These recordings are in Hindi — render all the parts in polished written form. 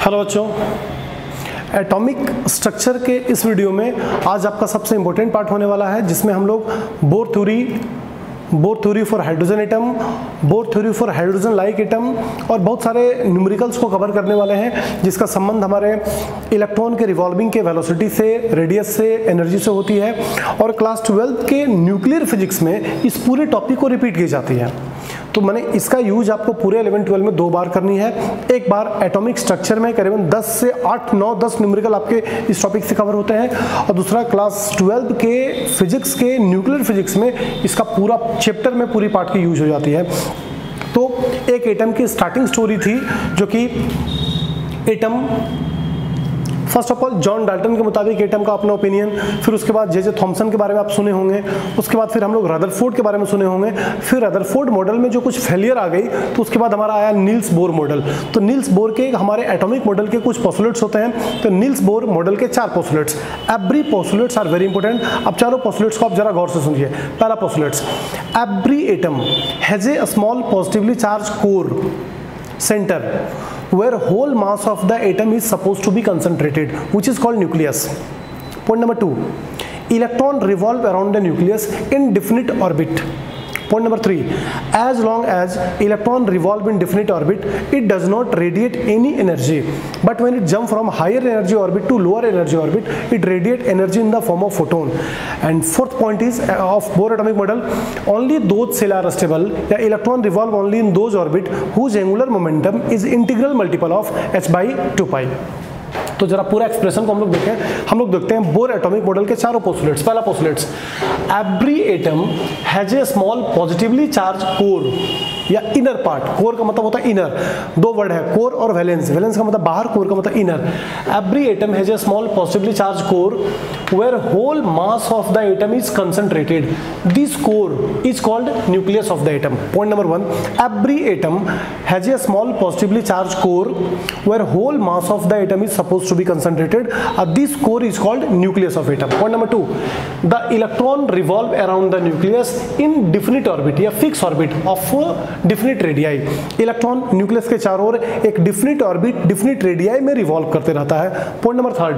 हेलो बच्चों, एटॉमिक स्ट्रक्चर के इस वीडियो में आज आपका सबसे इम्पोर्टेंट पार्ट होने वाला है, जिसमें हम लोग bore theory for hydrogen atom, bore theory for hydrogen like atom और बहुत सारे न्यूमेरिकल्स को कवर करने वाले हैं, जिसका संबंध हमारे इलेक्ट्रॉन के रिवॉल्विंग के वेलोसिटी से, रेडियस से, एनर्जी से होती है। और क्लास 12 के न्यूक्लियर फिजिक्स में इस पूरे टॉपिक को रिपीट की जाती है। तो मैंने इसका यूज आपको पूरे 11-12 में 2 बार करनी है। एक बार एटॉमिक स्ट्रक्चर में करीबन 10 से 8, 9, 10 न्यूमेरिकल आपके इस टॉपिक से कवर होते हैं, और दूसरा क्लास 12 के फिजिक्स के न्यूक्लियर फिजिक्स में इसका पूरा चैप्टर में पूरी पार्ट की यूज हो जाती है। तो एक एटम की स्टार्टिंग स्टोरी थी, जो कि atom first of all John Dalton के मुताबिक एटम का अपना ओपिनियन, फिर उसके बाद जे थॉमसन के बारे में आप सुने होंगे, उसके बाद फिर हम लोग रदरफोर्ड के बारे में सुने होंगे, फिर रदरफोर्ड मॉडल में जो कुछ फेलियर आ गई तो उसके बाद हमारा आया नील्स बोर मॉडल। तो नील्स बोर के हमारे एटॉमिक मॉडल के कुछ पोस्टुलेट्स होते हैं, तो नील्स बोर मॉडल के 4 postulates, every postulates are very important. अब चारों पोस्टुलेट्स को आप जरा गौर से सुनिए। पहला postulates, every atom has a small positively charge core center where whole mass of the atom is supposed to be concentrated, which is called nucleus. Point number 2, electron revolve around the nucleus in definite orbit. Point number 3, as long as electron revolve in definite orbit, it does not radiate any energy, but when it jump from higher energy orbit to lower energy orbit, it radiate energy in the form of photon. And fourth point is of Bohr atomic model, only those cells are stable, या electron revolve only in those orbit whose angular momentum is integral multiple of h/2π। तो जरा पूरा एक्सप्रेशन को हम लोग देखें। हम लोग देखते हैं बोर एटॉमिक मॉडल के चारों पोस्टुलेट्स। पहला postulates, every atom has a small positively charge core या इनर पार्ट। कोर का मतलब होता है इनर, 2 वर्ड है, कोर और वैलेंस। वैलेंस का मतलब बाहर, कोर का मतलब inner. Every atom has a small positively charge core where whole mass of the atom is concentrated, this core is called nucleus of the atom. Point number 1, every atom has a small positively charge core where whole mass of the atom is supposed to be concentrated, this core is called nucleus of atom. Point number 2, the electron revolve around the nucleus in definite orbit या fixed orbit of definite radii। Electron nucleus के चारों ओर एक डिफिनिट ऑर्बिट, डिफिनिट रेडियाई में रिवॉल्व करते रहता है। Point number 3,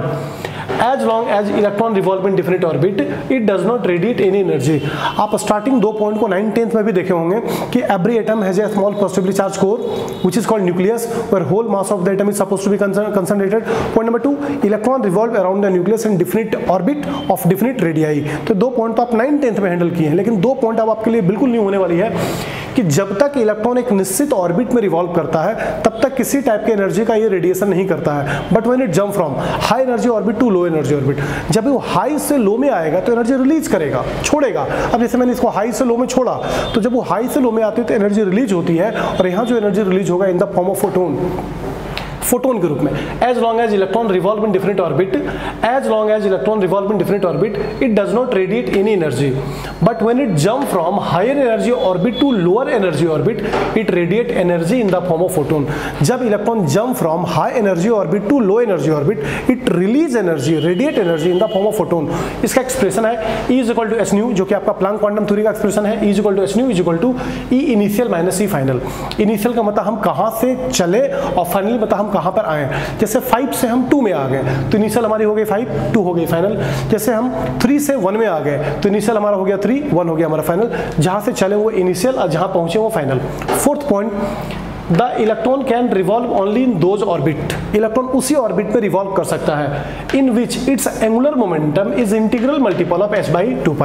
as long as electron revolve in definite orbit, it does not radiate any energy। आप स्टार्टिंग 2 पॉइंट को 9th-10th में भी देखे होंगे कि every atom has a small positively charged core which is called nucleus where whole mass of the atom is supposed to be concentrated। Point number 2, electron revolve around the nucleus in definite orbit of definite radii. तो 2 पॉइंट तो आप 9th-10th में हैंडल किए हैं, लेकिन 2 पॉइंट अब आपके लिए बिल्कुल नहीं होने वाली है कि जब तक इलेक्ट्रॉन एक निश्चित ऑर्बिट में रिवॉल्व करता है तब तक किसी टाइप की एनर्जी का ये रेडिएशन नहीं करता है। But when it jump from high energy orbit to low energy orbit, जब वो हाई से लो में आएगा तो एनर्जी रिलीज करेगा, छोड़ेगा। अब जैसे मैंने इसको हाई से लो में छोड़ा, तो जब वो हाई से लो में आती है तो एनर्जी रिलीज होती है, और यहाँ जो एनर्जी रिलीज होगा in the form of photon के रूप में। As long as electron revolve in different orbit, as long as electron revolve in different orbit, it does not radiate any energy, but when it jump from higher energy orbit to lower energy orbit, it radiate energy in the form of photon. जब electron jump from high energy orbit to low energy orbit, it release energy, radiate energy in the form of photon. इसका एक्सप्रेशन है E is equal to H nu, जो कि आपका प्लैंक क्वांटम थ्योरी का एक्सप्रेशन है। E is equal to H nu is equal to E initial minus E final. Initial का मतलब हम कहाँ से चले और फाइनल मतलब हम कहाँ पर आए। जैसे 5 से हम 2 में आ गए तो इनिशियल हमारी हो गई 5, 2 हो गई फाइनल। जैसे हम 3 से 1 में आ गए तो इनिशियल हमारा हो गया 3, 1 हो गया हमारा फाइनल। जहां से चले वो इनिशियल और जहां पहुंचे वो final. 4th point, the electron can revolve only in those orbit, electron उसी ऑर्बिट में रिवॉल्व कर सकता है in which its angular momentum is integral multiple of h/2π।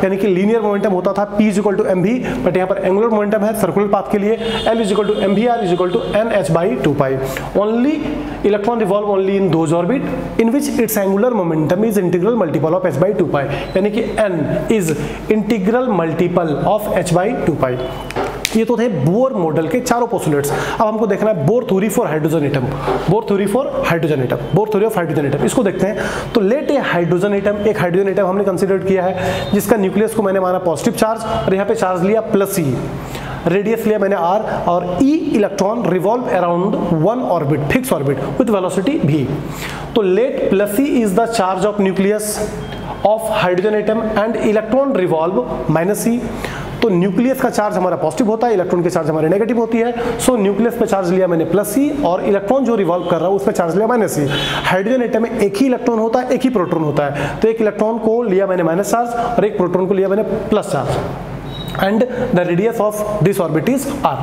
यानी कि लीनियर मोमेंटम होता था p is equal to mv, but यहाँ पर एंगुलर मोमेंटम है सर्कुलर पाथ के लिए, l is equal to mvr is equal to nh/2π। Only electron revolve only in those orbit in which its angular momentum is integral multiple of h/2π, यानी कि n is integral multiple of h/2π। ये तो थे बोर मॉडल के चारों पोस्टुलेट्स। अब हमको देखना है bore theory for hydrogen atom, bore theory for hydrogen atom, bore theory of hydrogen atom. इसको देखते हैं। तो लेट ए हाइड्रोजन एटम, एक हाइड्रोजन एटम हमने कंसीडर किया है जिसका न्यूक्लियस को मैंने माना पॉजिटिव चार्ज और यहाँ पे चार्ज लिया +E, रेडियस लिया मैंने r, और E electron revolve around 1 orbit, fix orbit with velocity v। तो let +E is the charge of nucleus of hydrogen atom and electron revolve -E। तो न्यूक्लियस का चार्ज हमारा पॉजिटिव होता है, इलेक्ट्रॉन की चार्ज हमारे नेगेटिव होती है। सो न्यूक्लियस पे चार्ज लिया मैंने +C और इलेक्ट्रॉन जो रिवॉल्व कर रहा है उस पर चार्ज लिया -C। हाइड्रोजन एटम में एक ही इलेक्ट्रॉन होता है, एक ही प्रोटॉन होता है, तो एक इलेक्ट्रॉन को लिया मैंने माइनस चार्ज और एक प्रोटॉन को लिया मैंने plus charge, and the radius of this orbit is r।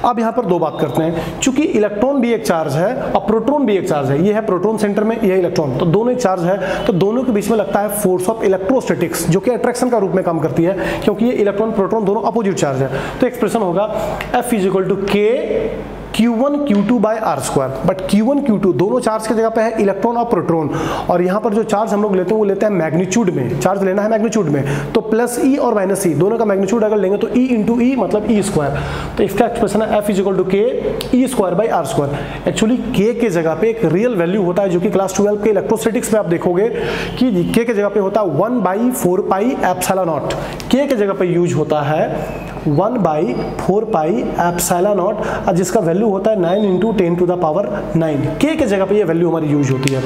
अब यहाँ पर दो बात करते हैं, चूंकि इलेक्ट्रॉन भी एक चार्ज है और प्रोटॉन भी एक चार्ज है, ये है प्रोटॉन सेंटर में, ये है इलेक्ट्रॉन, तो दोनों एक चार्ज है, तो दोनों के बीच में लगता है फोर्स ऑफ इलेक्ट्रोस्टैटिक्स जो कि अट्रैक्शन का रूप में काम करती है, क्योंकि ये इलेक्ट्रॉन प्रोटॉन दोनों अपोजिट चार्ज है। तो एक्सप्रेशन होगा F = K Q1 Q2 by r²। But Q1 Q2 दोनों चार्ज की जगह पे है इलेक्ट्रॉन और प्रोटॉन, और यहाँ पर जो चार्ज हम लोग लेते हैं वो लेते हैं मैग्नीट्यूड में, चार्ज लेना है मैग्नीट्यूड में, तो +E और -E दोनों का मैग्नीट्यूड अगर लेंगे तो E × E मतलब E²। तो इसका एक्सप्रेशन है F = K E² by r²। Actually K के जगह पे एक रियल वैल्यू होता है जो कि क्लास 12 के इलेक्ट्रोस्टैटिक्स में आप देखोगे कि K के जगह पे होता है 1/4πε0। K के जगह पे यूज होता है 1/4πε0, जिसका वैल्यू होता है 9 × 10⁹ K के जगह पे ये वैल्यू हमारी यूज होती है।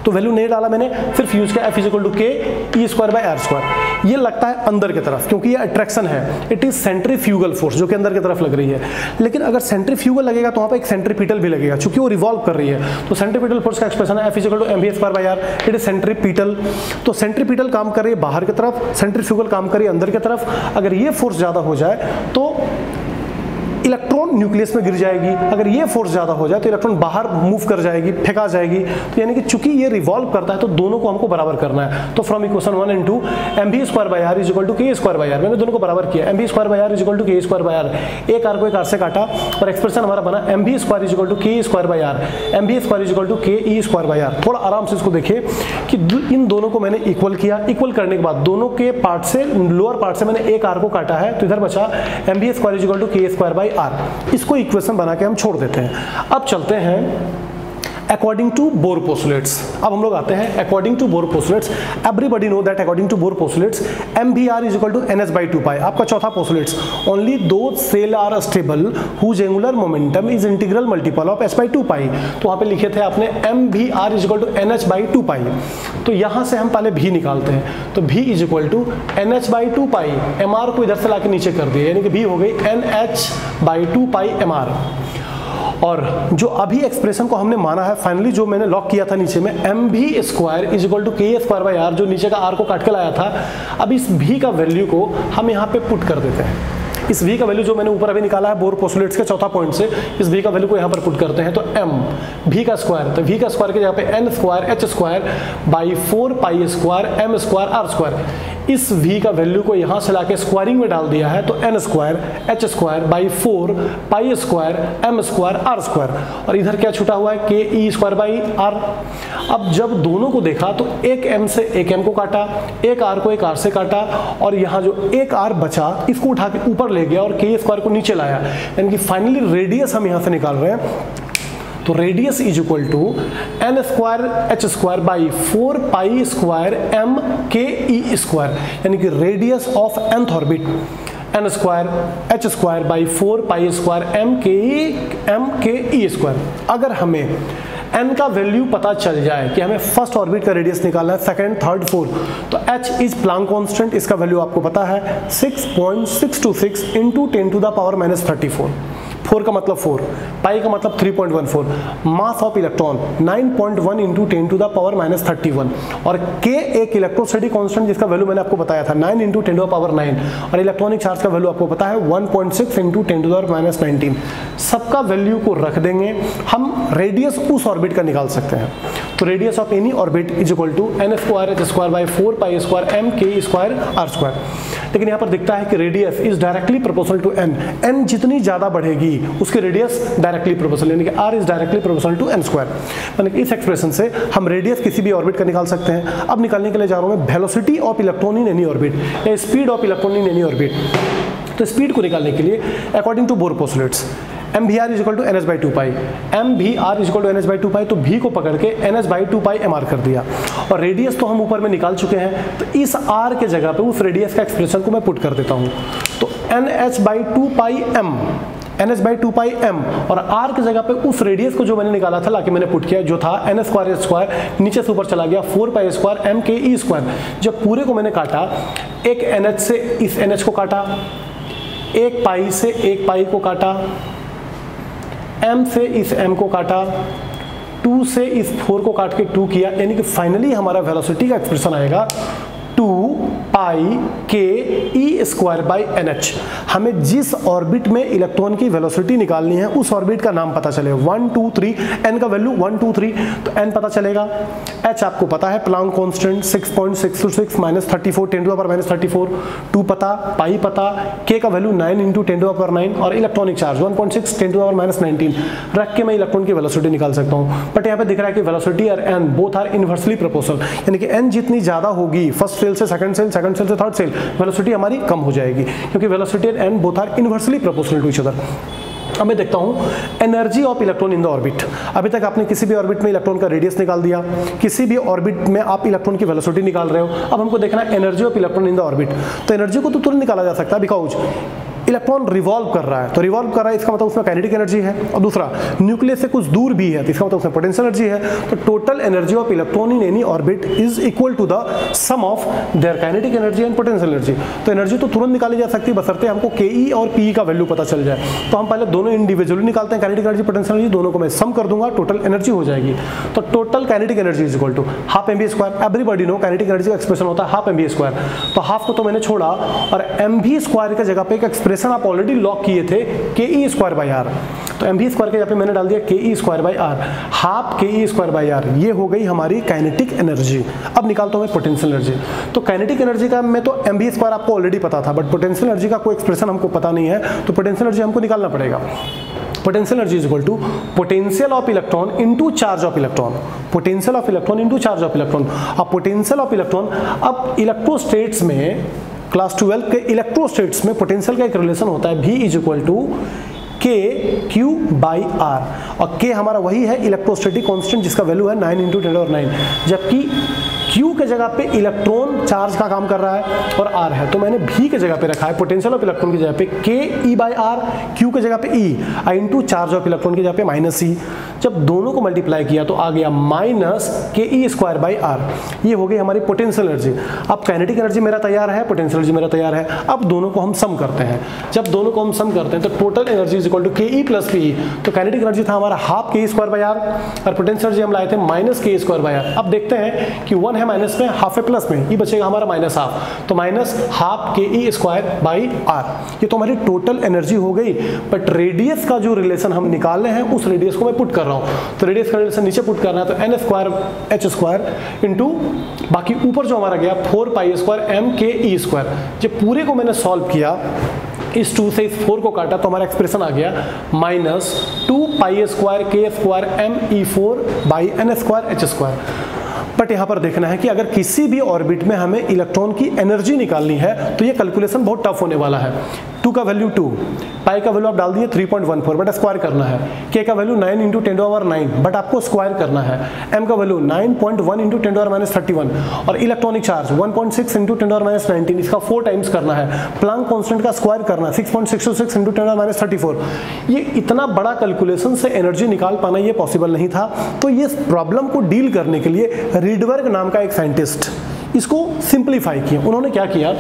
तो वैल्यू नहीं डाला मैंने, सिर्फ यूज किया F = K E² by r²। ये लगता है अंदर की तरफ क्योंकि ये अट्रैक्शन है, इट इज सेंट्रीफ्यूगल फोर्स जो कि अंदर की तरफ लग रही है। लेकिन अगर सेंट्रीफ्यूगल लगेगा तो वहाँ पे एक सेंट्रीपिटल भी लगेगा, चूंकि वो रिवॉल्व कर रही है, तो सेंट्रीपिटल फोर्स का एक्सप्रेशन है F = mv² by r। It is centripetal, तो सेंट्रीपिटल काम कर रही है बाहर की तरफ, सेंट्रीफ्यूगल काम कर रही है अंदर की तरफ। अगर ये फोर्स ज्यादा हो जाए तो इलेक्ट्रॉन न्यूक्लियस में गिर जाएगी, अगर ये फोर्स ज्यादा हो जाए तो इलेक्ट्रॉन बाहर मूव कर जाएगी, फेंका जाएगी। तो यानी कि चूंकि ये रिवॉल्व करता है तो दोनों को हमको बराबर करना है। तो from equation 1 and 2 mv² by r = k² by r, मैंने दोनों को बराबर किया। mv² by r = k² by r, एक r को एक r से काटा और एक्सप्रेशन हमारा बना mv² = k² by r, mv² = ke² by r। थोड़ा आराम से इसको देखिए कि इन दोनों को मैंने इक्वल किया, इक्वल करने के बाद दोनों के पार्ट से, लोअर पार्ट से मैंने एक r को काटा है, तो इधर बचा mv² = k² by r। इसको इक्वेशन बना के हम छोड़ देते हैं। अब चलते हैं अकॉर्डिंग टू बोर पोस्टुलेट्स। अब हम लोग आते हैं according to Bohr postulates. Everybody know that according to Bohr postulates mvr = nh/2π। आपका चौथा postulates, only those cell are stable whose angular momentum is integral multiple of h/2π। तो वहाँ पे लिखे थे आपने mvr = nh/2π। तो यहाँ से हम पहले v निकालते हैं, तो v = nh/2π। mr को इधर से लाके नीचे कर दिया, यानी कि v हो गई nh/2π mr। और जो अभी एक्सप्रेशन को हमने माना है फाइनली, जो मैंने लॉक किया था नीचे में mv² = k² by r, जो नीचे का r को काट के लाया था, अब इस v का वैल्यू को हम यहाँ पे पुट कर देते हैं। इस v का वैल्यू जो मैंने ऊपर अभी निकाला है बोर पोस्टुलेट्स के चौथा पॉइंट से, इस v का वैल्यू को यहाँ पर पुट करते हैं, तो m v का स्क्वायर, तो v का स्क्वायर के जगह पे n² h² by 4π² m² r²। इस v का वैल्यू को यहाँ से लाके स्क्वायरिंग में डाल दिया है, तो n² h² by 4π² m² r²। और इधर क्या छूटा हुआ है ke² by r। अब जब दोनों को देखा तो एक m से एक m को काटा, एक r को एक r से काटा, और यहाँ जो एक r बचा इसको उठा के ऊपर ले गया और k² को नीचे लाया, यानी कि फाइनली रेडियस हम यहाँ से निकाल रहे हैं। तो radius = n² h² by 4π² m ke², यानी कि radius of nth orbit n² h² by 4π² m ke²। अगर हमें n का वैल्यू पता चल जाए कि हमें फर्स्ट ऑर्बिट का रेडियस निकालना है, सेकंड, थर्ड, फोर्थ, तो h इज प्लांक कांस्टेंट, इसका वैल्यू आपको पता है 6.626 × 10⁻34। 4 का मतलब 4, पाई का मतलब 3.14, मास ऑफ इलेक्ट्रॉन 9.1 × 10⁻31, और k एक इलेक्ट्रोस्टैटिक कांस्टेंट जिसका वैल्यू मैंने आपको बताया था 9 × 10⁻9, और इलेक्ट्रॉनिक चार्ज का वैल्यू आपको पता है 1.6 × 10⁻19। सबका वैल्यू को रख देंगे, हम रेडियस उस ऑर्बिट का निकाल सकते हैं। तो radius of any orbit = n² h² by 4π² m ke² r²। लेकिन यहाँ पर दिखता है कि radius is directly proportional to n। n जितनी ज्यादा बढ़ेगी उसकी रेडियस डायरेक्टली प्रोपोर्शनल, यानी कि r is directly proportional to n²। यानी कि इस एक्सप्रेशन से हम रेडियस किसी भी ऑर्बिट का निकाल सकते हैं। अब निकालने के लिए जा रहा हूँ मैं velocity of electron in any orbit, या speed of electron in any orbit. तो स्पीड को निकालने के लिए according to Bohr postulates mvr = nh/2π, mvr = nh/2π, तो v को पकड़ के nh/2π mr कर दिया, और रेडियस तो हम ऊपर में निकाल चुके हैं, तो इस r के जगह पे उस रेडियस का एक्सप्रेशन को मैं पुट कर देता हूँ। तो nh/2π m NH by 2 pi m, और r की जगह पे उस रेडियस को जो मैंने निकाला था लाके मैंने पुट किया, जो था n स्क्वायर h स्क्वायर, नीचे से ऊपर चला गया 4 पाई स्क्वायर m के e स्क्वायर। जब पूरे को मैंने काटा, एक NH से इस NH को काटा, एक पाई से एक पाई को काटा, m से इस m को काटा, 2 से इस 4 को काट के 2 किया, यानी कि फाइनली हमारा वेलोसिटी का एक्सप्रेशन आएगा 2 पाई के ई स्क्वायर बाई NH। हमें जिस ऑर्बिट में इलेक्ट्रॉन की वेलोसिटी निकालनी है उस ऑर्बिट का नाम पता चले, 1 2 3, n का वैल्यू 1 2 3, तो n पता चलेगा। h आपको पता है, Planck constant 6.626 minus 34 10 to the power minus 34, 2 पता, पाई पता, k का value 9 into 10 to the power 9, और electronic charge 1.6 10 to the power minus 19 रख के मैं इलेक्ट्रॉन की वेलोसिटी निकाल सकता हूँ। बट यहाँ पे दिख रहा है कि वेलोसिटी और n both are inversely proportional, यानी कि n जितनी ज्यादा होगी फर्स्ट सेल से सेकंड सेल, सेकंड सेल से थर्ड सेल, वेलोसिटी हमारी कम हो जाएगी, क्योंकि वेलोसिटी और n both are inversely proportional to each other. अब मैं देखता हूं energy of electron in the orbit. अभी तक आपने किसी भी ऑर्बिट में इलेक्ट्रॉन का रेडियस निकाल दिया, किसी भी ऑर्बिट में आप इलेक्ट्रॉन की वेलोसिटी निकाल रहे हो। अब हमको देखना है energy of electron in the orbit. तो एनर्जी को तो तुरंत निकाला जा सकता है, बिकॉज इलेक्ट्रॉन रिवॉल्व कर रहा है, तो रिवॉल्व कर रहा है इसका मतलब उसमें काइनेटिक एनर्जी है, और दूसरा न्यूक्लियस से कुछ दूर भी है तो इसका मतलब उसमें पोटेंशियल एनर्जी है। तो total energy of electron in any orbit is equal to the sum of their kinetic energy and potential energy. तो एनर्जी तो तुरंत निकाली जा सकती है बशर्ते हमको के और पी का वैल्यू पता चल जाए। तो हम पहले दोनों इंडिविजुअली निकालते हैं, काइनेटिक एनर्जी पोटेंशियल एनर्जी, दोनों को मैं सम कर दूंगा, टोटल एनर्जी हो जाएगी। तो total kinetic energy is equal to half mv square. Everybody know kinetic energy का एक्सप्रेशन होता है हाफ mv स्क्वायर, तो हाफ को तो मैंने छोड़ा और mv स्क्वायर के जगह पे एक एक्सप्रेशन आप ऑलरेडी लॉक किए थे के ई स्क्वायर बाई आर, तो mv स्क्वायर के जगह पे मैंने डाल दिया के E square by are, half K E square by are. ये हो गई हमारी काइनेटिक एनर्जी। अब निकालता हूं मैं पोटेंशियल एनर्जी। तो काइनेटिक एनर्जी का मैं तो mv स्क्वायर आपको ऑलरेडी पता था, बट पोटेंशियल एनर्जी का कोई एक्सप्रेशन हमको पता नहीं है, तो पोटेंशियल एनर्जी हमको निकालना पड़ेगा। Potential energy is equal to potential of electron into charge of electron, potential of electron into charge of electron. अब पोटेंशियल ऑफ इलेक्ट्रॉन, अब इलेक्ट्रोस्टेट्स में क्लास 12 के इलेक्ट्रोस्टेट्स में पोटेंशियल का एक रिलेशन होता है, V इज इक्वल टू के क्यू बाई आर, और के हमारा वही है इलेक्ट्रोस्टैटिक कांस्टेंट जिसका वैल्यू है 9 इंटू 10⁹, जबकि Q के जगह पे इलेक्ट्रॉन चार्ज का काम कर रहा है और R है, तो मैंने V के जगह पे रखा है पोटेंशियल ऑफ इलेक्ट्रॉन की जगह पे के ई बाई आर, Q के जगह पे E into charge of electron की जगह पे माइनस E। जब दोनों को मल्टीप्लाई किया तो आ गया माइनस के ई स्क्वायर बाई आर। ये हो गई हमारी पोटेंशियल एनर्जी। अब काइनेटिक एनर्जी मेरा तैयार है, पोटेंशियल एनर्जी मेरा तैयार है। अब दोनों को हम सम करते हैं। जब दोनों को हम सम करते हैं तो total energy is equal to K E plus P. तो काइनेटिक एनर्जी था हमारा half K E square by R, और पोटेंशियल एनर्जी हम लाए थे माइनस के ई स्क्वायर बाई आर। अब देखते हैं कि 1 है माइनस में, हाफ है प्लस में, ये बचेगा हमारा माइनस हाफ, तो minus half K E square by are. ये तो हमारी टोटल एनर्जी हो गई। बट रेडियस का जो रिलेशन हम निकाले हैं उस रेडियस को मैं पुट कर रहा हूँ, तो रेडियस का रिलेशन नीचे पुट करना है, तो N square H square into बाकी ऊपर जो हमारा गया 4 पाई स्क्वायर एम के ई स्क्वायर। जब पूरे को मैंने सॉल्व किया, इस 2 से इस 4 को काटा तो हमारा एक्सप्रेशन आ गया minus 2 pi square K square M E 4 by N square H square. But यहाँ पर देखना है कि अगर किसी भी ऑर्बिट में हमें इलेक्ट्रॉन की एनर्जी निकालनी है तो ये कैलकुलेशन बहुत टफ होने वाला है। 2 का वैल्यू 2, पाई का वैल्यू आप डाल दिए 3.14, बट स्क्वायर करना है। के का वैल्यू 9 इंटू 10⁹, बट आपको स्क्वायर करना है। एम का वैल्यू 9.1 इंटू 10⁻31, और इलेक्ट्रॉनिक चार्ज 1.6 इंटू 10⁻19, इसका 4 टाइम्स करना है। प्लांक कांस्टेंट का स्क्वायर करना है 6.626 इंटू 10⁻34। ये इतना बड़ा कैलकुलेशन से एनर्जी निकाल पाना ये पॉसिबल नहीं था। तो ये प्रॉब्लम को डील करने के लिए रीडबर्ग नाम का एक साइंटिस्ट इसको सिंप्लीफाई किया। उन्होंने क्या किया,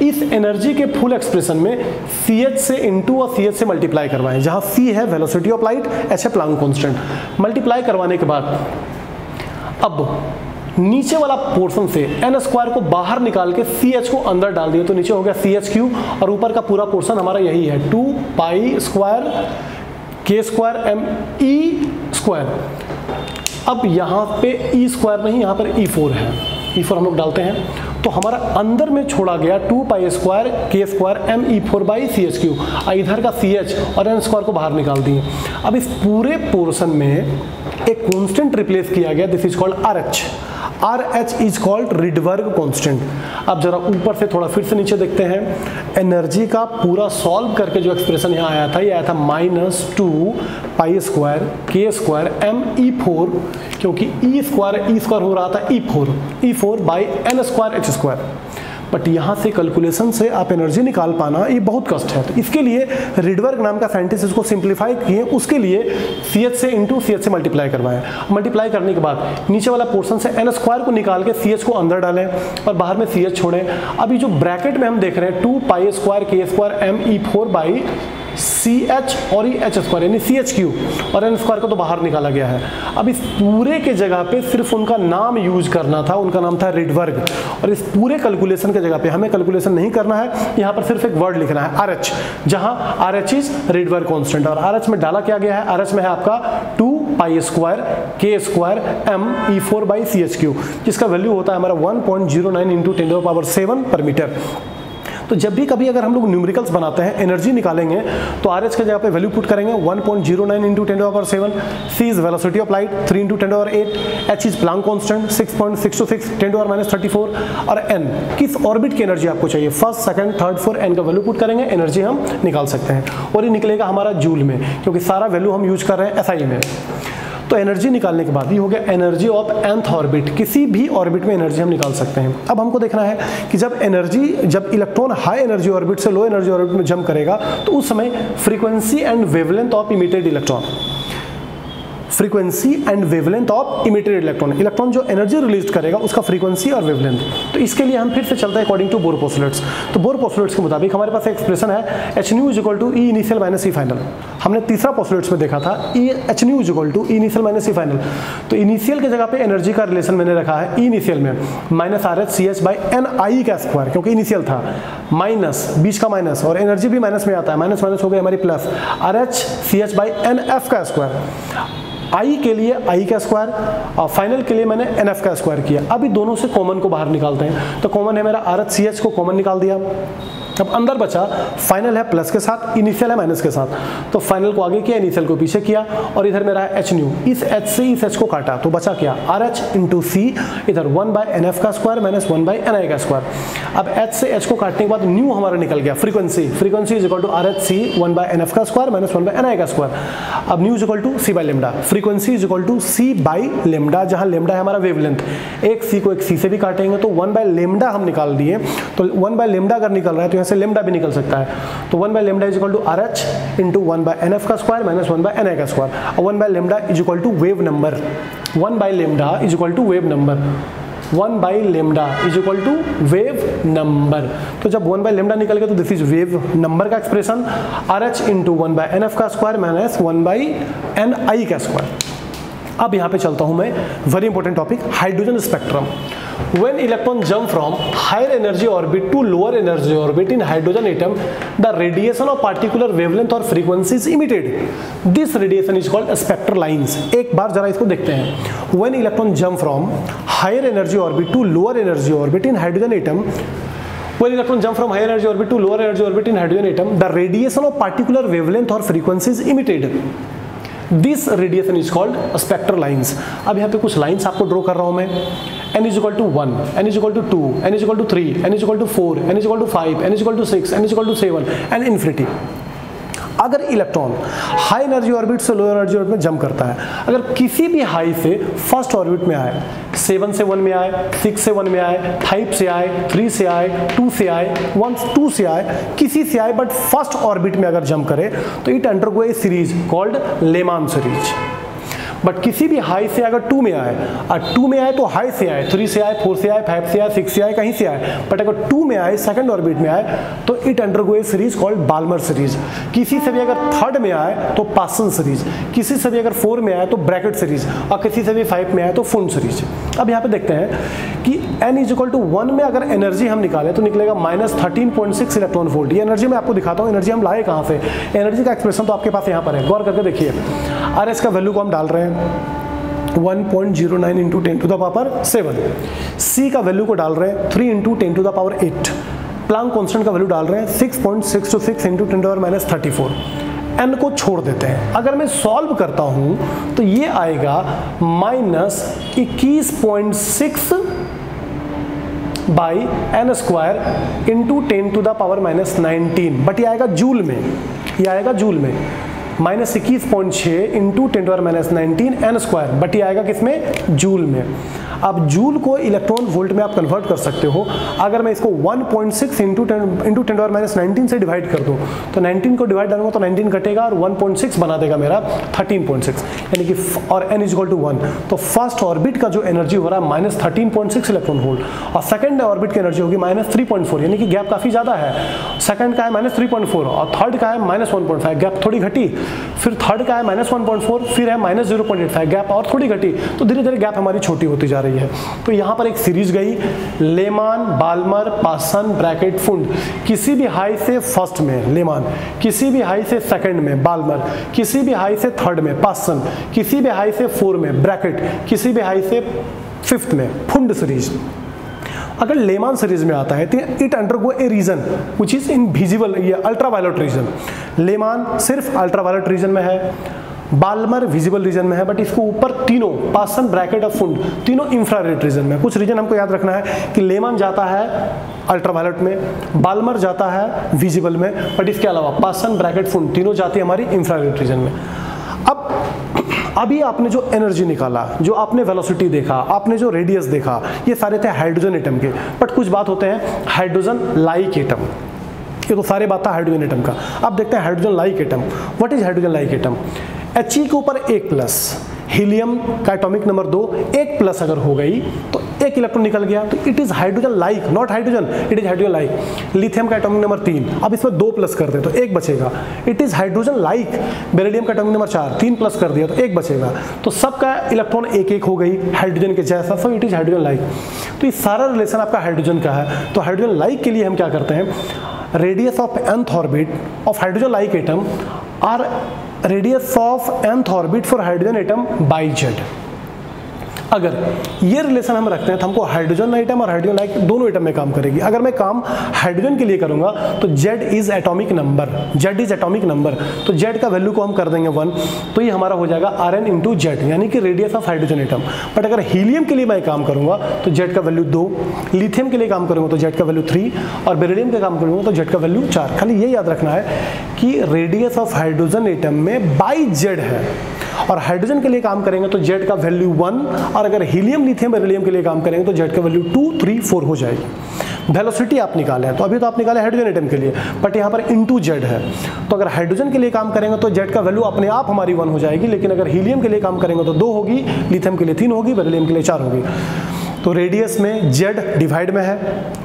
इस एनर्जी के फुल एक्सप्रेशन में CH से इनटू और CH से मल्टीप्लाई करवाएं, जहां C है वेलोसिटी ऑफ लाइट, H है प्लांक कांस्टेंट। मल्टीप्लाई करवाने के बाद अब नीचे वाला पोर्शन से n स्क्वायर को बाहर निकाल के CH को अंदर डाल दिए, तो नीचे हो गया CH3, और ऊपर का पूरा पोर्शन हमारा यही है 2 pi square K square M E square. अब यहाँ पे E स्क्वायर नहीं, यहाँ पर E4 है, E4 हम लोग डालते हैं, तो हमारा अंदर में छोड़ा गया 2 pi square K square M E 4 by CH3, इधर का CH और n स्क्वायर को बाहर निकाल दिए। अब इस पूरे पोर्शन में एक कांस्टेंट रिप्लेस किया गया, this is called RH। RH is called Rydberg constant. अब जरा ऊपर से थोड़ा फिर से नीचे देखते हैं, एनर्जी का पूरा सॉल्व करके जो एक्सप्रेशन यहाँ आया था, ये आया था minus 2 pi square K square M E 4, क्योंकि ई स्क्वायर हो रहा था E4 by N square H square. But यहाँ से कैलकुलेशन से आप एनर्जी निकाल पाना ये बहुत कष्ट है। तो इसके लिए रिडबर्ग नाम का साइंटिस्ट इसको सिंप्लीफाई किए, उसके लिए CH से इंटू CH से मल्टीप्लाई करवाएं। मल्टीप्लाई करने के बाद नीचे वाला पोर्शन से n स्क्वायर को निकाल के CH को अंदर डालें और बाहर में CH छोड़ें। अभी जो ब्रैकेट में हम देख रहे हैं 2 pi square k square me4 by CH और ये H स्क्वायर यानी CH3 और n स्क्वायर को तो बाहर निकाला गया है। अब इस पूरे के जगह पे सिर्फ उनका नाम यूज करना था, उनका नाम था रिडबर्ग। और इस पूरे कैलकुलेशन के जगह पे हमें कैलकुलेशन नहीं करना है, यहाँ पर सिर्फ एक वर्ड लिखना है RH, जहाँ RH इज रिडबर्ग कांस्टेंट। और RH में डाला क्या गया है, RH में है आपका 2 pi square k square me4 by CH3, जिसका वैल्यू होता है हमारा 1.09 इंटू 10⁷ पर मीटर। तो जब भी कभी अगर हम लोग न्यूमेरिकल्स बनाते हैं, एनर्जी निकालेंगे, तो RH के जगह पे वैल्यू पुट करेंगे 1.09 into 10⁷, C is velocity of light 3 into 10⁸, H is Planck constant 6.626 10⁻34 और N किस ऑर्बिट की एनर्जी आपको चाहिए, first second third fourth, N का वैल्यू पुट करेंगे, एनर्जी हम निकाल सकते हैं और ये निकलेगा हमारा जूल में, क्योंकि सारा वैल्यू हम यूज कर रहे हैं SI में। तो एनर्जी निकालने के बाद ये हो गया एनर्जी ऑफ nth ऑर्बिट, किसी भी ऑर्बिट में एनर्जी हम निकाल सकते हैं। अब हमको देखना है कि जब इलेक्ट्रॉन हाई एनर्जी ऑर्बिट से लो एनर्जी ऑर्बिट में जंप करेगा तो उस समय frequency and wavelength of emitted electron, frequency and wavelength of emitted electron, electron जो एनर्जी रिलीज करेगा उसका फ्रीक्वेंसी और वेवलेंथ। तो इसके लिए हम फिर से चलते हैं अकॉर्डिंग टू बोर पोस्टुलेट्स। तो बोर पोस्टुलेट्स के मुताबिक हमारे पास एक्सप्रेशन है h nu is equal to E initial minus E final. हमने तीसरा पोस्टुलेट्स में देखा था h nu is equal to E initial minus E final. तो इनिशियल के जगह पे एनर्जी का रिलेशन मैंने रखा है E इनिशियल में minus RH CH by NI का स्क्वायर, क्योंकि इनिशियल था, माइनस बीच का माइनस और एनर्जी भी माइनस में आता है, माइनस माइनस हो गई हमारी plus, RH CH by NF का स्क्वायर। I के लिए I का स्क्वायर और फाइनल के लिए मैंने NF का स्क्वायर किया। अभी दोनों से कॉमन को बाहर निकालते हैं। तो कॉमन है मेरा RH CH को कॉमन निकाल दिया। अब अंदर बचा फाइनल है प्लस के साथ, इनिशियल है माइनस के साथ। तो फाइनल को आगे किया, इनिशियल को पीछे किया और इधर मेरा है h न्यू। इस h से इस h को काटा तो बचा क्या, RH इंटू C, इधर 1 बाय NF का स्क्वायर माइनस 1 बाय NI का स्क्वायर। अब h से h को काटने के बाद न्यू हमारा निकल गया frequency, frequency is equal to RH C 1 by NF का स्क्वायर माइनस 1 बाय NI का स्क्वायर। अब nu is equal to C by lambda, frequency is equal to C by lambda, जहां लेमडा है हमारा वेवलेंथ। एक C को एक C से भी काटेंगे तो 1 बाय लेमडा हम निकाल दिए। तो 1 बाय लेमडा अगर निकल रहा है तो यहाँ से लेमडा भी निकल सकता है। तो 1 by lambda is equal to RH into 1 by NF का स्क्वायर माइनस 1 बाय NI का स्क्वायर। और 1 by lambda is equal to wave number, 1 by lambda is equal to wave number, 1 by lambda is equal to wave number. तो जब 1 बाय लेमडा निकल गया तो दिस इज वेव नंबर का expression, RH into 1 by NF का स्क्वायर माइनस 1 बाय NI का स्क्वायर। अब यहाँ पे चलता हूँ मैं, very important topic, hydrogen spectrum. When electron jump from higher energy orbit to lower energy orbit in hydrogen atom, the radiation of particular wavelength or frequency is emitted. This radiation is called spectral lines. एक बार जरा इसको देखते हैं। When electron jump from higher energy orbit to lower energy orbit in hydrogen atom, when electron jump from higher energy orbit to lower energy orbit in hydrogen atom, the radiation of particular wavelength or frequency is emitted. This radiation is called spectral lines. अब यहाँ पे कुछ लाइन्स आपको ड्रॉ कर रहा हूँ मैं। n is equal to 1, n is equal to 2, n is equal to 3, n is equal to 4, n is equal to 5, n is equal to 6, n is equal to 7 and infinity। अगर इलेक्ट्रॉन हाई एनर्जी ऑर्बिट से लो एनर्जी ऑर्बिट में जंप करता है, अगर किसी भी हाई से फर्स्ट ऑर्बिट में आए, 7 से 1 में आए, 6 से 1 में आए, 5 से आए, 3 से आए, 2 से आए, 1 2 से आए, किसी से आए, बट फर्स्ट ऑर्बिट में अगर जंप करे तो it undergo a series called Lyman series. But किसी भी हाई से अगर 2 में आए, और 2 में आए तो हाई से आए, 3 से आए, 4 से आए, 5 से आए, 6 से आए, कहीं से आए, बट अगर 2 में आए, सेकंड ऑर्बिट में आए, तो it undergo a series called Balmer series. किसी से भी अगर थर्ड में आए तो पासन सीरीज, किसी से भी अगर 4 में आए तो ब्रैकेट सीरीज, और किसी से भी 5 में आए तो फुन सीरीज। अब यहाँ पे देखते हैं कि n इज इक्वल टू 1 में अगर एनर्जी हम निकालें तो निकलेगा माइनस 13.6 इलेक्ट्रॉन वोल्ट। ये एनर्जी मैं आपको दिखाता हूँ, एनर्जी हम लाए कहाँ से, एनर्जी का एक्सप्रेशन तो आपके पास यहाँ पर है, गौर करके देखिए। RH का वैल्यू को हम डाल रहे हैं 1.09 into 10 to the power 7, C का वैल्यू को डाल रहे हैं 3 into 10 to the power 8, Planck constant का वैल्यू डाल रहे हैं 6.626 into 10 to the minus 34। n को छोड़ देते हैं। अगर मैं सॉल्व करता हूं तो ये आएगा minus 21.6 by n square into 10 to the power minus 19, but ये आएगा जूल में, ये आएगा जूल में। -21.6 इंटू 10⁻⁻19 n स्क्वायर, बट ये आएगा किसमें, जूल में। अब जूल को इलेक्ट्रॉन वोल्ट में आप कन्वर्ट कर सकते हो। अगर मैं इसको 1.6 इंटू 10⁻19 से डिवाइड कर दूँ तो 19 को डिवाइड करूँगा तो 19 कटेगा और 1.6 बना देगा मेरा 13.6, यानी कि और n इज इक्वल टू 1। तो फर्स्ट ऑर्बिट का जो एनर्जी हो रहा है -13.6 इलेक्ट्रॉन वोल्ट, और सेकंड ऑर्बिट की एनर्जी होगी -3.4, यानी कि गैप काफ़ी ज़्यादा है। सेकंड का है -3.4 और थर्ड का है -1.5, गैप थोड़ी घटी। फिर थर्ड का है -1.4, फिर है -0.85, गैप और थोड़ी घटी। तो धीरे धीरे गैप हमारी छोटी होती जा रही है। तो यहां पर एक सीरीज गई, लेमान, बाल्मर, पासन, ब्रैकेट, फुंड। किसी भी हाई से फर्स्ट में लेमान, किसी भी हाई से सेकंड में बाल्मर, किसी भी हाई से थर्ड में पासन, किसी भी हाई से 4 में ब्रैकेट, किसी भी हाई से 5th में फुंड सीरीज। अगर लेमान सीरीज में आता है तो it undergo a region which is invisible, ये अल्ट्रावायलेट रीजन। लेमान सिर्फ अल्ट्रावायलेट रीजन में है, बाल्मर विजिबल रीजन में है, बट इसको ऊपर तीनों पासन, ब्रैकेट और फुंड तीनों इंफ्रारेड रीजन में। कुछ रीजन हमको याद रखना है कि लेमान जाता है अल्ट्रावायलेट में, बाल्मर जाता है विजिबल में, बट इसके अलावा पासन, ब्रैकेट, फुंड तीनों जाती है हमारी इंफ्रारेड रीजन में। अब अभी आपने जो एनर्जी निकाला, जो आपने वेलोसिटी देखा, आपने जो रेडियस देखा, ये सारे थे हाइड्रोजन एटम के। बट कुछ बात होते हैं हाइड्रोजन लाइक एटम, ये तो सारे बात था हाइड्रोजन एटम का। अब देखते हैं hydrogen like atom. What is hydrogen like atom? He के ऊपर 1+, हीलियम का एटॉमिक नंबर 2, 1+ अगर हो गई तो एक इलेक्ट्रॉन निकल गया, तो it is hydrogen like, not hydrogen, it is hydrogen like. Lithium का एटॉमिक नंबर 3, अब इसमें 2+ कर दे तो 1 बचेगा, it is hydrogen like. Beryllium का एटॉमिक नंबर 4, 3+ कर दिया तो 1 बचेगा, तो सबका इलेक्ट्रॉन 1-1 हो गई हाइड्रोजन के जैसा, so it is hydrogen like. तो ये सारा रिलेशन आपका हाइड्रोजन का है। तो हाइड्रोजन लाइक के लिए हम क्या करते हैं, radius of nth orbit of hydrogen like atom are radius of nth orbit for hydrogen atom by Z. अगर ये रिलेशन हम रखते हैं तो हमको हाइड्रोजन एटम और हाइड्रोजन लाइक दोनों एटम में काम करेगी। अगर मैं काम हाइड्रोजन के लिए करूंगा तो Z is atomic number, Z is atomic number, तो Z का वैल्यू को हम कर देंगे 1, तो ये हमारा हो जाएगा Rn इंटू Z, यानी कि radius of hydrogen atom. But अगर हीलियम के लिए मैं काम करूंगा तो Z का वैल्यू 2, लिथियम के लिए काम करूंगा तो Z का वैल्यू 3 और बेरिलियम के काम करूंगा तो Z का वैल्यू 4। खाली ये याद रखना है कि रेडियस ऑफ हाइड्रोजन एटम में बाई Z है, और हाइड्रोजन के लिए काम करेंगे तो Z का वैल्यू 1, और अगर हीलियम, लिथियम, बेरिलियम के लिए काम करेंगे तो Z का वैल्यू 2, 3, 4 हो जाएगी। वेलोसिटी आप निकाले हैं, तो अभी तो आप निकाले हाइड्रोजन एटम के लिए, बट यहाँ पर इंटू Z है, तो अगर हाइड्रोजन के लिए काम करेंगे तो Z का वैल्यू अपने आप हमारी 1 हो जाएगी, लेकिन अगर हीलियम के लिए काम करेंगे तो 2 होगी, लिथियम के लिए 3 होगी, बेरिलियम के लिए 4 होगी। तो रेडियस में Z डिवाइड में है,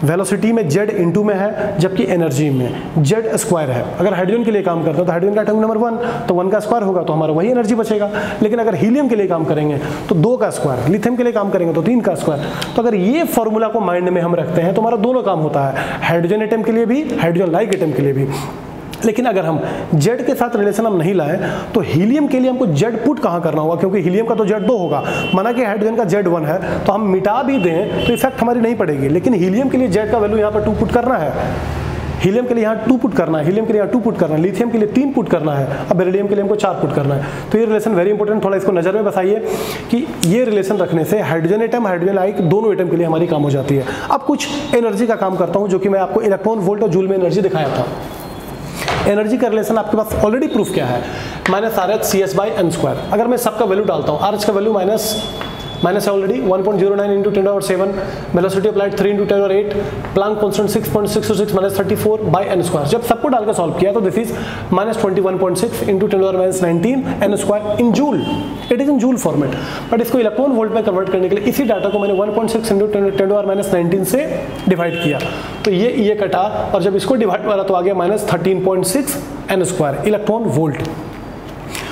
वेलोसिटी में Z इंटू में है, जबकि एनर्जी में Z स्क्वायर है। अगर हाइड्रोजन के लिए काम करते हैं तो हाइड्रोजन का एटॉमिक नंबर 1, तो 1 का स्क्वायर होगा तो हमारा वही एनर्जी बचेगा। लेकिन अगर हीलियम के लिए काम करेंगे तो 2 का स्क्वायर, लिथियम के लिए काम करेंगे तो 3 का स्क्वायर। तो अगर ये फॉर्मूला को माइंड में हम रखते हैं तो हमारा दोनों काम होता है, हाइड्रोजन एटम के लिए भी, हाइड्रोजन लाइक एटम के लिए भी। लेकिन अगर हम Z के साथ रिलेशन हम नहीं लाएं तो हीलियम के लिए हमको Z पुट कहाँ करना होगा, क्योंकि हीलियम का तो Z 2 होगा, माना कि हाइड्रोजन का Z 1 है, तो हम मिटा भी दें तो इफेक्ट हमारी नहीं पड़ेगी। लेकिन हीलियम के लिए Z का वैल्यू यहाँ पर 2 पुट करना है, हीलियम के लिए यहाँ 2 पुट करना है, हीलियम के लिए यहाँ 2 पुट करना है, लिथियम के लिए 3 पुट करना है, अब बेरिलियम के लिए हमको 4 पुट करना है। तो ये रिलेशन वेरी इंपॉर्टेंट, थोड़ा इसको नजर में बसाइए कि ये रिलेशन रखने से हाइड्रोजन एटम, हाइड्रोजन लाइक दोनों एटम के लिए हमारी काम हो जाती है। अब कुछ एनर्जी का काम करता हूँ, जो कि मैं आपको इलेक्ट्रॉन वोल्ट और जूल में एनर्जी दिखाया था। एनर्जी का रिलेशन आपके पास ऑलरेडी प्रूफ क्या है, -RH/CS/n²। अगर मैं सबका वैल्यू डालता हूँ, RH का वैल्यू माइनस है already 1.09 into 10⁻⁷, velocity applied 3 into 10⁻⁸, Planck constant 6.626 -34/n²। जब सबको डालकर सॉल्व किया तो this is -21.6 into 10⁻⁹ n² in joule, it is in joule format. But इसको इलेक्ट्रॉन वोल्ट में कन्वर्ट करने के लिए इसी डाटा को मैंने 1.6 इंटू 10⁻⁹ से डिवाइड किया, तो ये कटा, और जब इसको डिवाइड मारा तो आ गया -13.6 n² इलेक्ट्रॉन वोल्ट।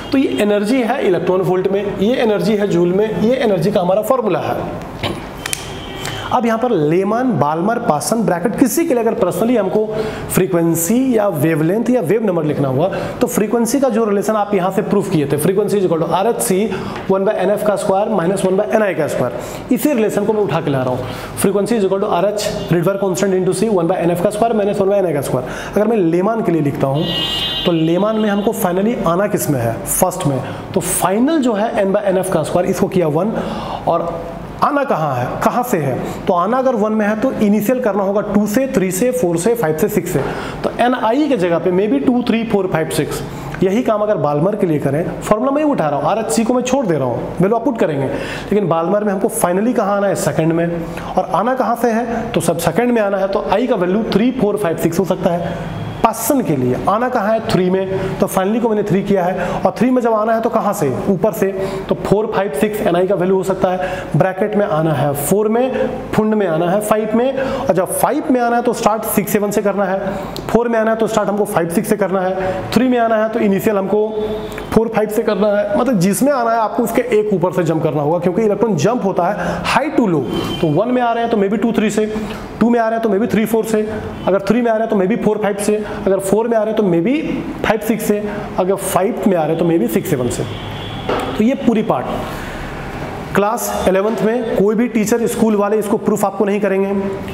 तो ये एनर्जी है इलेक्ट्रॉन वोल्ट में, ये एनर्जी है जूल में, ये एनर्जी का हमारा फॉर्मूला है। अब यहाँ पर लेमान, बाल्मर, पासन, ब्रैकेट, किसी के लिए अगर पर्सनली हमको फ्रीक्वेंसी या वेवलेंथ या वेव नंबर लिखना हुआ तो फ्रीक्वेंसी का जो रिलेशन आप यहाँ से प्रूफ किए थे, frequency is equal to RHC 1/NF का स्क्वायर माइनस 1/NI का स्क्वायर, इसी रिलेशन को मैं उठा के ला रहा हूँ। Frequency is equal to RH Rydberg constant into C 1/NF का स्क्वायर माइनस 1/NI का स्क्वायर। अगर मैं लेमान के लिए लिखता हूँ तो लेमान में हमको फाइनली आना किस में है, फर्स्ट में, तो फाइनल जो है n/NF का स्क्वायर, इसको किया 1, और आना कहाँ है, कहाँ से है, तो आना अगर 1 में है तो इनिशियल करना होगा 2 से, 3 से, 4 से, 5 से, 6 से, तो NI के जगह पे मे बी 2, 3, 4, 5, 6, यही काम अगर बाल्मर के लिए करें, फॉर्मूला मैं ही उठा रहा हूँ, RH को मैं छोड़ दे रहा हूँ, वैल्यू आप पुट करेंगे, लेकिन बाल्मर में हमको फाइनली कहाँ आना है, सेकंड में, और आना कहाँ से है, तो सब सेकंड में आना है, तो आई का वैल्यू 3, 4, 5, 6 हो सकता है। पासन के लिए आना कहाँ है, 3 में, तो फाइनली को मैंने 3 किया है, और 3 में जब आना है तो कहाँ से, ऊपर से, तो 4, 5, 6 ni का वैल्यू हो सकता है। ब्रैकेट में आना है 4 में, फुंड में आना है 5 में, और जब 5 में आना है तो स्टार्ट 6, 7 से करना है, 4 में आना है तो स्टार्ट हमको 5, 6 से करना है, 3 में आना है तो इनिशियल हमको 4, 5 से करना है। मतलब जिसमें आना है आपको उसके एक ऊपर से जंप करना होगा, क्योंकि इलेक्ट्रॉन जंप होता है हाई टू लो। तो 1 में आ रहे हैं तो मे बी 2, 3 से, 2 में आ रहे हैं तो मे बी 3, 4 से, अगर 3 में आ रहे हैं तो मे बी 4, 5 से, अगर 4 में आ रहे हैं तो मे बी 5, 6 से, अगर 5 में आ रहे हैं तो मे बी 6, 7 से। तो ये पूरी पार्ट क्लास 11th में कोई भी टीचर स्कूल वाले इसको प्रूफ आपको नहीं करेंगे।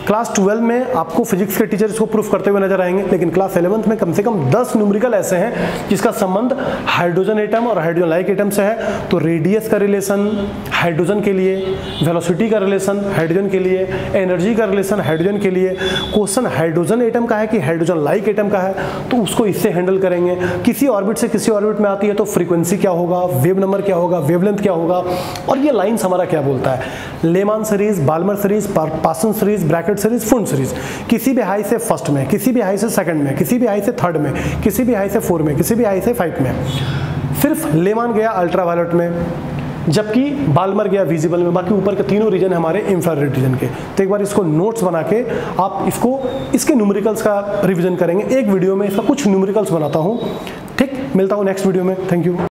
क्लास 12 में आपको फिजिक्स के टीचर इसको प्रूफ करते हुए नजर आएंगे, लेकिन क्लास 11th में कम से कम 10 न्यूमेरिकल ऐसे हैं जिसका संबंध हाइड्रोजन एटम और हाइड्रोजन लाइक एटम से है। तो रेडियस का रिलेशन हाइड्रोजन के लिए, वेलोसिटी का रिलेशन हाइड्रोजन के लिए, एनर्जी का रिलेशन हाइड्रोजन के लिए। क्वेश्चन हाइड्रोजन एटम का है कि हाइड्रोजन लाइक एटम का है, तो उसको इससे हैंडल करेंगे। किसी ऑर्बिट से किसी ऑर्बिट में आती है तो फ्रीक्वेंसी क्या होगा, वेव नंबर क्या होगा, वेवलेंथ क्या होगा, और ये हमारा क्या बोलता है, लेमान सीरीज, बाल्मर सीरीज, पासन सीरीज, ब्रैकेट सीरीज, फुंड सीरीज। किसी भी हाई से फर्स्ट में, किसी भी हाई से सेकंड में, किसी भी हाई से थर्ड में, किसी भी हाई से 4 में, किसी भी हाई से 5 में। सिर्फ लेमान गया अल्ट्रावायलेट में, जबकि बाल्मर गया विजिबल में। बाकी ऊपर के तीनों रीजन हमारे इंफ्रारेड रीजन के। तो एक बार इसको नोट्स बना के आप इसके न्यूमेरिकल्स का रिवीजन करेंगे। एक वीडियो में इसका कुछ न्यूमेरिकल्स बनाता हूँ। ठीक, मिलता हूँ नेक्स्ट वीडियो में। Thank you.